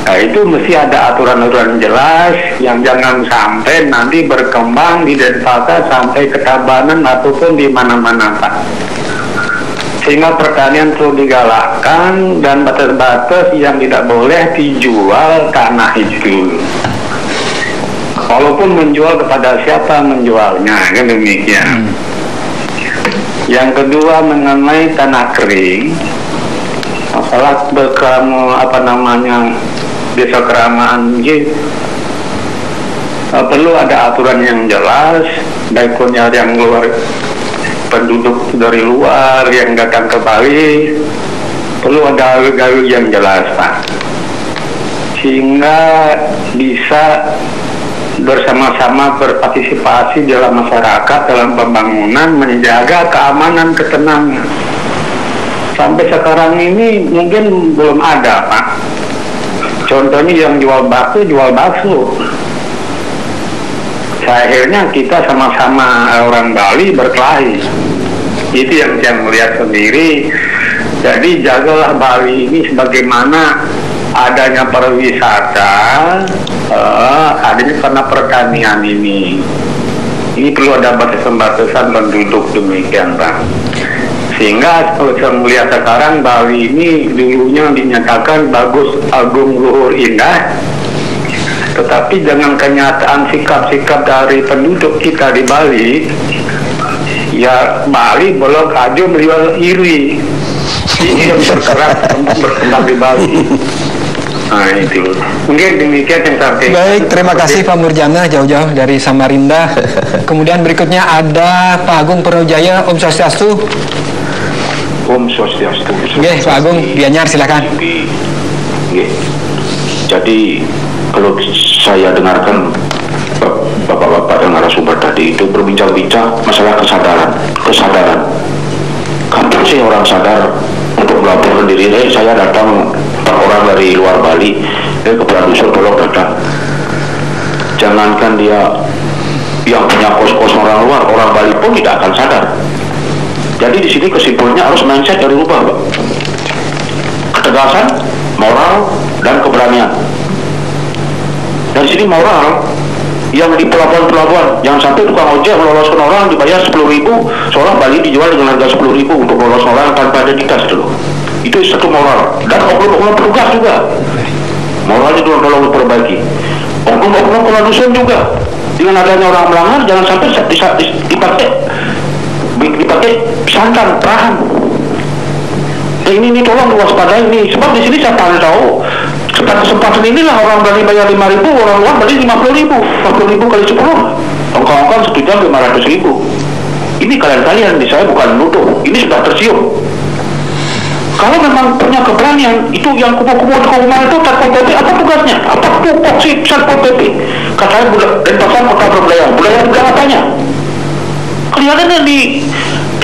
Nah, itu mesti ada aturan-aturan jelas yang jangan sampai nanti berkembang di Denpasar sampai ke Tabanan ataupun di mana-mana Pak. Sehingga pertanian perlu digalakkan dan batas-batas yang tidak boleh dijual tanah itu. Walaupun menjual kepada siapa menjualnya, kan demikian. Yang kedua mengenai tanah kering, masalah desa keramaan gitu. Perlu ada aturan yang jelas, baik yang luar, penduduk dari luar yang datang ke Bali, perlu ada gaul yang jelas Pak, sehingga bisa bersama-sama berpartisipasi dalam masyarakat dalam pembangunan, menjaga keamanan, ketenangan. Sampai sekarang ini mungkin belum ada Pak. Contohnya yang jual bakso. akhirnya kita sama-sama orang Bali berkelahi. Itu yang saya melihat sendiri. Jadi jagalah Bali ini sebagaimana adanya pariwisata, adanya karena pertanian ini. Ini perlu ada batasan-batasan penduduk demikian, Pak. Sehingga kalau saya melihat sekarang Bali ini dulunya dinyatakan bagus, agung, luhur, indah. Tetapi dengan kenyataan sikap-sikap dari penduduk kita di Bali, ya Bali belum aja beliau iri. Ini yang bergerak untuk berkembang di Bali. Nah itu mungkin demikian yang sampai. Baik, terima kasih Pak Murjana jauh-jauh dari Samarinda. Kemudian berikutnya ada Pak Agung Purnawujaya. Om Swastiastu. Om Swastiastu. Oke, Pak Agung Gianyar silakan. Jadi kalau saya dengarkan bapak-bapak yang narasumber tadi itu berbincang-bincang masalah kesadaran. Kapan sih orang sadar untuk melaporkan diri? Saya datang orang dari luar Bali, kebetulan usul tolong datang. Jangankan dia yang punya kos-kos orang luar, orang Bali pun tidak akan sadar. Jadi di sini kesimpulannya harus mindset dari rubah, Pak. Ketegasan, moral, dan keberanian. Dari sini moral yang di pelabuhan-pelabuhan, jangan sampai tukang ojek meloloskan orang dibayar 10.000, seorang Bali dijual dengan harga 10.000 untuk lolos orang tanpa ada ditas dulu. Itu satu moral. Dan oknum-oknum petugas juga moralnya tolong diperbaiki. Oknum-oknum kepala dusun juga, dengan adanya orang melanggar jangan sampai dipakai santan perahan. Ini tolong waspadai ini, sebab di sini saya tahu kesempatan inilah orang Bali bayar 5.000, orang luar Bali 50.000 kali 10, ongkong-ongkong 1 jam 500.000. Ini kalian saya bukan nuduh, ini sudah tersium. Kalau memang punya keberanian, itu yang kubu-kubu di Kumail itu Satpol PP apa tugasnya? Apa tupoksi Satpol PP? Katanya Denpasar kota berbudaya apanya? Kelihatannya di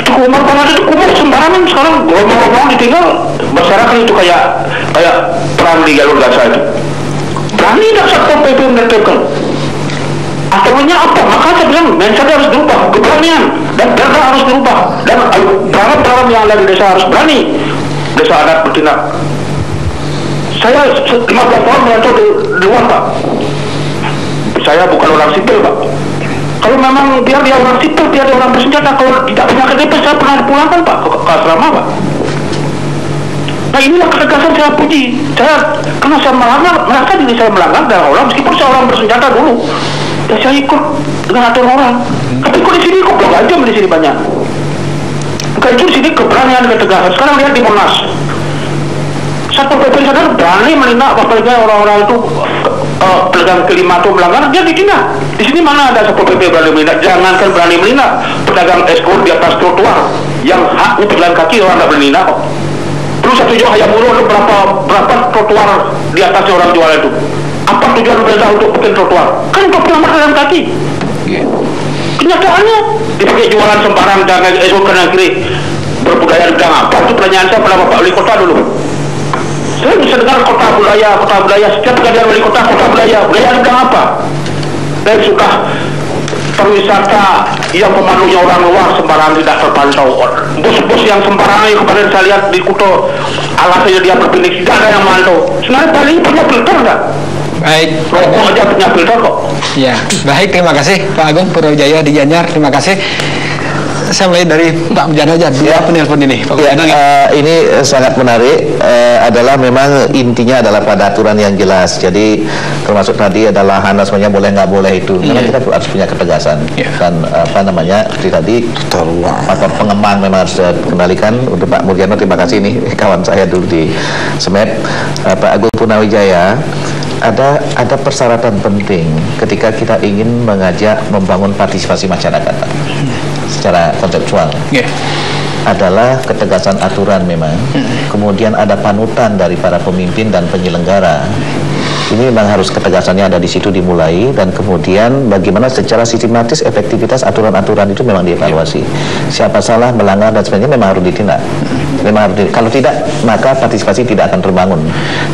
Kumar Panada itu kumur sembarangan sekarang ngomong-ngomong ditinggal masyarakat itu kayak perang di jalur Gaza itu. Berani tidak Satpol PP menertibkan? Aturannya apa? Maka saya bilang mindset harus berubah, keberanian dan data harus berubah, dan peran-peran yang ada di desa harus berani. Desa adat bertindak. Saya 15 tahun merantau di luar, Pak. Saya bukan orang sipil, Pak. Kalau memang biar dia orang sipil, biar dia orang bersenjata, kalau tidak punya KTP, saya pernah dipulangkan, Pak, ke asrama, Pak. Nah inilah ketegasan saya puji. Karena saya merasa diri saya melanggar dan orang, meskipun saya orang bersenjata dulu, ya saya ikut dengan aturan orang. Tapi kok di sini kok belum aja di sini banyak. Bukan itu di sini keberanian, ketegasan. Sekarang lihat di Monas, Satpol PP sadar berani menindak apalagi orang-orang itu pedagang kelima itu melanggar, dia ditindak. Di sini mana ada Satpol PP berani menindak? Jangankan berani menindak, pedagang es krim di atas trotoar yang haknya berjalan kaki orang tidak menindak kok. Perlu satu jauh hayam mulu berapa trotoar di atasnya orang jual itu? Apa tujuan pemerintah untuk bikin trotoar? Kan untuk penyelamat kaki. Kenyataannya dipakai jualan sembarang dan esok kanan kiri berbudaya bidang apa? Itu pertanyaan saya pada Bapak Wali Kota dulu. Saya bisa dengar kota budaya, setiap kejadian wali kota budaya bidang apa? Dan sudah perwisata yang pemandunya orang luar sembarangan tidak terpantau. Bos-bos yang sembarangan yang kemarin saya lihat di Kuto, alasannya dia berpindah, tidak ada yang memantau. Sebenarnya Bali punya filter enggak? Baik, rokok aja punya filter kok. Ya, baik, terima kasih Pak Agung Purnawujaya di Gianyar, terima kasih. Saya mulai dari Pak Murjana aja, dua penelpon ini. Pak ini sangat menarik, adalah memang intinya adalah pada aturan yang jelas. Jadi termasuk tadi adalah semuanya boleh nggak boleh itu. Memang kita harus punya ketegasan. Dan seperti tadi faktor pengembang memang harus dikendalikan. Untuk Pak Murjana, terima kasih nih kawan saya dulu di Semet. Pak Agung Purnawujaya, ada persyaratan penting ketika kita ingin mengajak membangun partisipasi masyarakat, Pak. Secara konseptual adalah ketegasan aturan memang, kemudian ada panutan dari para pemimpin dan penyelenggara. Ini memang harus ketegasannya ada di situ dimulai, dan kemudian bagaimana secara sistematis efektivitas aturan-aturan itu memang dievaluasi. Siapa salah, melanggar dan sebagainya memang harus ditindak. Kalau tidak, maka partisipasi tidak akan terbangun.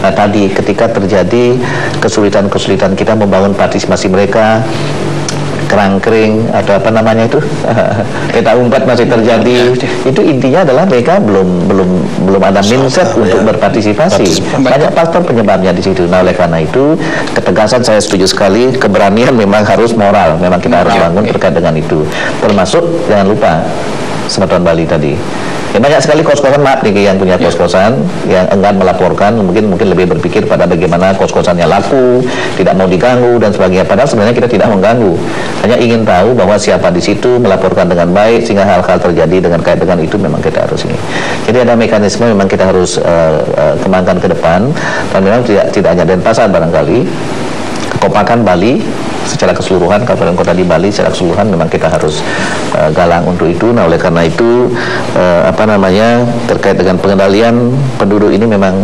Nah tadi ketika terjadi kesulitan-kesulitan kita membangun partisipasi mereka, kerangkering atau apa namanya itu peta umpat masih terjadi. Itu intinya adalah mereka belum ada mindset untuk berpartisipasi. Banyak faktor penyebabnya di situ. Nah, oleh karena itu ketegasan saya setuju sekali, keberanian memang harus moral, memang kita harus bangun terkait dengan itu. Termasuk jangan lupa Semeton Bali tadi. Ya, banyak sekali kos-kosan, maaf nih yang punya kos-kosan yang enggan melaporkan, mungkin lebih berpikir pada bagaimana kos-kosannya laku, tidak mau diganggu dan sebagainya. Padahal sebenarnya kita tidak mengganggu, hanya ingin tahu bahwa siapa di situ, melaporkan dengan baik sehingga hal-hal terjadi dengan kait dengan itu memang kita harus ini. Jadi ada mekanisme memang kita harus kembangkan ke depan, dan memang tidak hanya Denpasar barangkali, kekompakan Bali secara keseluruhan, kabupaten kota di Bali secara keseluruhan memang kita harus galang untuk itu. Nah, oleh karena itu terkait dengan pengendalian penduduk ini memang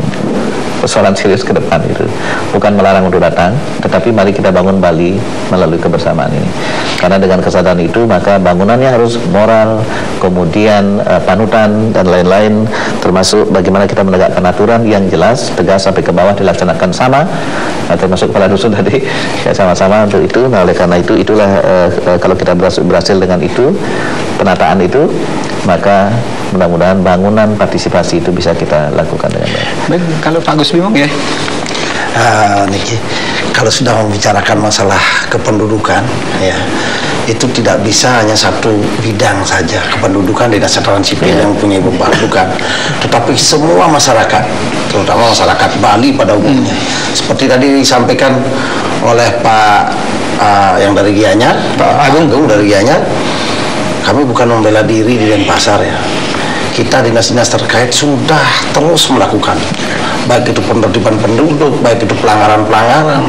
persoalan serius ke depan itu. Bukan melarang untuk datang, tetapi mari kita bangun Bali melalui kebersamaan ini. Karena dengan kesadaran itu, maka bangunannya harus moral, kemudian panutan dan lain-lain, termasuk bagaimana kita menegakkan aturan yang jelas, tegas sampai ke bawah dilaksanakan sama, termasuk kepala dusun tadi, ya sama-sama untuk itu. Nah, oleh karena itu, itulah kalau kita berhasil dengan itu, penataan itu, maka mudah-mudahan bangunan partisipasi itu bisa kita lakukan dengan baik. Baik, kalau Pak Gus Bimo ya. Niki, kalau sudah membicarakan masalah kependudukan, ya, itu tidak bisa hanya satu bidang saja kependudukan, dinas catatan sipil yang punya beban, bukan, tetapi semua masyarakat, terutama masyarakat Bali pada umumnya. Seperti tadi disampaikan oleh Pak yang dari Gianyar, Pak Agung dari Gianyar, kami bukan membela diri di Denpasar ya. Kita dinas-dinas terkait sudah terus melakukan, baik itu penertiban penduduk, baik itu pelanggaran-pelanggaran,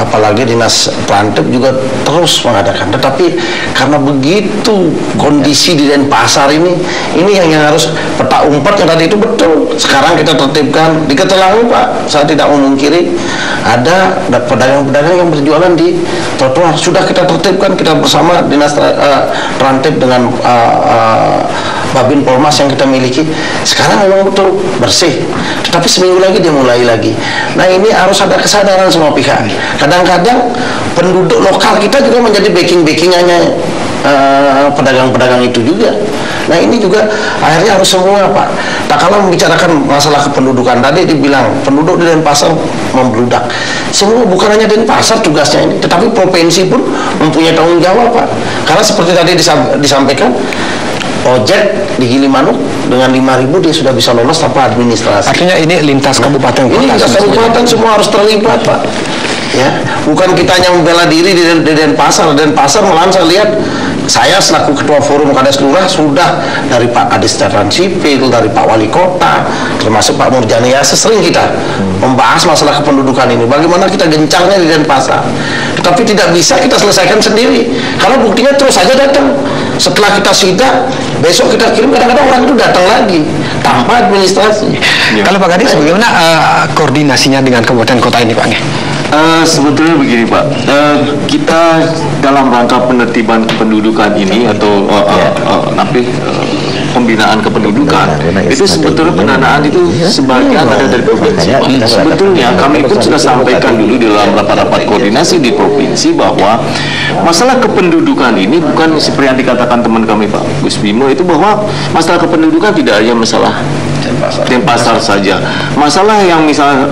apalagi dinas Plantip juga terus mengadakan. Tetapi karena begitu kondisi di Denpasar ini yang harus peta umpat yang tadi itu betul. Sekarang kita tertibkan di Ketelangu, Pak, saya tidak memungkiri ada pedagang-pedagang yang berjualan di trotoar, sudah kita tertibkan, kita bersama dinas Plantip dengan Babin Polmas yang kita miliki. Sekarang memang betul bersih, tetapi seminggu lagi dia mulai lagi. Nah, ini harus ada kesadaran semua pihak. Kadang-kadang penduduk lokal kita juga menjadi backing-backingannya pedagang-pedagang itu juga. Nah, ini juga akhirnya harus semua, Pak. Tak kalau membicarakan masalah kependudukan tadi dibilang penduduk di Denpasar membludak. Semua bukan hanya Denpasar tugasnya ini, tetapi provinsi pun mempunyai tanggung jawab, Pak. Karena seperti tadi disampaikan, ojek di Gilimanuk dengan 5.000 dia sudah bisa lolos tanpa administrasi. Artinya ini lintas kabupaten kota. Ini lintas kabupaten semua harus terlibat, Pak. Ya, bukan kita hanya membela diri di Denpasar. Denpasar malahan saya lihat, saya selaku ketua forum Kades Lurah sudah dari Pak Kades Catatan Sipil, dari Pak Wali Kota, termasuk Pak Murjani Yase, sering kita membahas masalah kependudukan ini. Bagaimana kita gencarnya di Denpasar. Tetapi tidak bisa kita selesaikan sendiri. Kalau buktinya terus saja datang. Setelah kita sidak, besok kita kirim, kadang-kadang orang itu datang lagi tanpa administrasi. Kalau Pak Kades, bagaimana koordinasinya dengan kabupaten kota ini, Pak? Sebetulnya begini, Pak, kita dalam rangka penertiban kependudukan ini atau pembinaan kependudukan itu sebetulnya pendanaan itu sebagian ada dari provinsi, Pak. Sebetulnya kami pun sudah sampaikan dulu di dalam rapat-rapat koordinasi di provinsi bahwa masalah kependudukan ini bukan seperti yang dikatakan teman kami Pak Gus Bimo itu, bahwa masalah kependudukan tidak hanya masalah Denpasar saja. Masalah yang misalnya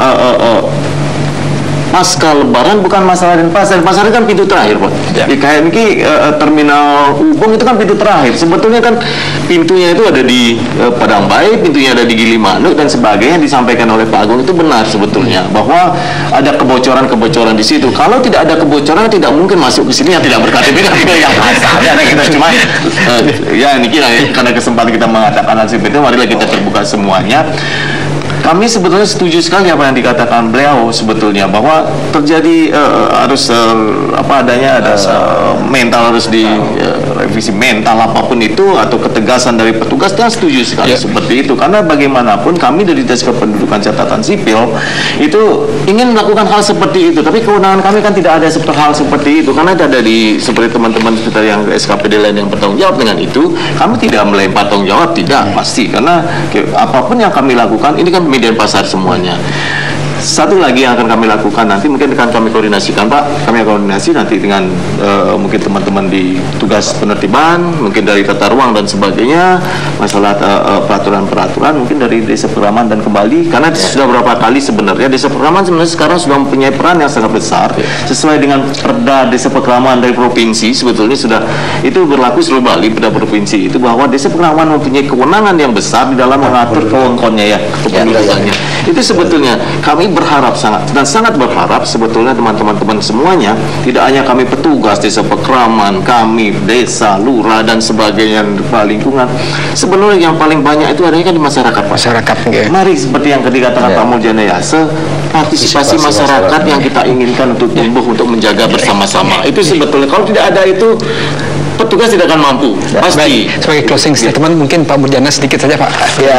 pasca Lebaran bukan masalah Denpasar. Denpasar kan pintu terakhir, Pak. Ya. Kayak ini terminal Ubung itu kan pintu terakhir. Sebetulnya kan pintunya itu ada di Padang Bayi, pintunya ada di Gilimanuk dan sebagainya. Disampaikan oleh Pak Agung itu benar sebetulnya bahwa ada kebocoran-kebocoran di situ. Kalau tidak ada kebocoran tidak mungkin masuk ke sini yang tidak berKTP dan juga yang asal. Ya, kita cuma ya ini karena kesempatan kita mengatakan hasil itu, marilah kita terbuka semuanya. Kami sebetulnya setuju sekali apa yang dikatakan beliau sebetulnya, bahwa terjadi harus apa adanya, ada mental harus direvisi, mental apapun itu atau ketegasan dari petugas, dan setuju sekali seperti itu. Karena bagaimanapun kami dari Dinas Kependudukan Catatan Sipil itu ingin melakukan hal seperti itu, tapi kewenangan kami kan tidak ada hal seperti itu, karena ada di seperti teman-teman kita yang SKPD lain yang bertanggung jawab dengan itu. Kami tidak melempar tanggung jawab, tidak, pasti, karena apapun yang kami lakukan ini kan Denpasar semuanya. satu lagi yang akan kami lakukan nanti, mungkin akan kami koordinasikan Pak, kami akan koordinasi nanti dengan mungkin teman-teman di tugas penertiban, mungkin dari tata ruang dan sebagainya, masalah peraturan-peraturan, mungkin dari Desa Peraman dan kembali, karena sudah berapa kali sebenarnya Desa Peraman sebenarnya sekarang sudah mempunyai peran yang sangat besar, sesuai dengan Perda Desa Peraman dari provinsi, sebetulnya sudah itu berlaku seluruh Bali, Perda provinsi itu, bahwa Desa Peraman mempunyai kewenangan yang besar di dalam mengatur kewengkonnya kependudukannya. Itu sebetulnya kami berharap sangat berharap sebetulnya teman-teman semuanya, tidak hanya kami petugas Desa Pekraman, kami desa, lurah dan sebagainya, lingkungan, sebenarnya yang paling banyak itu adanya kan di masyarakat Pak. Masyarakat. Mari seperti yang dikatakan Pak Muljana ya, partisipasi masyarakat yang kita inginkan untuk tumbuh, untuk menjaga bersama-sama. Itu sebetulnya kalau tidak ada itu, petugas tidak akan mampu. Pasti. Baik, sebagai closing statement mungkin Pak Muljana sedikit saja Pak. Ya,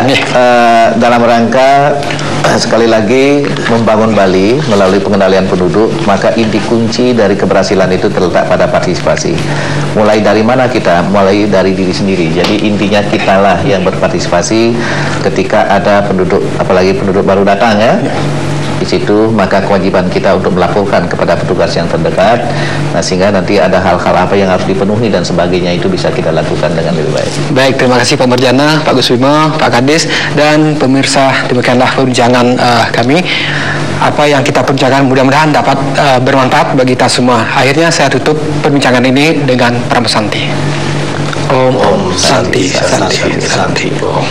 dalam rangka sekali lagi membangun Bali melalui pengendalian penduduk, maka inti kunci dari keberhasilan itu terletak pada partisipasi. Mulai dari mana kita? Mulai dari diri sendiri. Jadi intinya kitalah yang berpartisipasi ketika ada penduduk, apalagi penduduk baru datang ya. Di situ maka kewajiban kita untuk melaporkan kepada petugas yang terdekat, nah, sehingga nanti ada hal-hal apa yang harus dipenuhi dan sebagainya, itu bisa kita lakukan dengan lebih baik. Baik, terima kasih Pak Muljana, Pak Gus Bima, Pak Kadis, dan pemirsa, demikianlah perbincangan kami. Apa yang kita perbincangan mudah-mudahan dapat bermanfaat bagi kita semua. Akhirnya saya tutup perbincangan ini dengan Pramusanti. Om Santi, Santi, Santi, Om.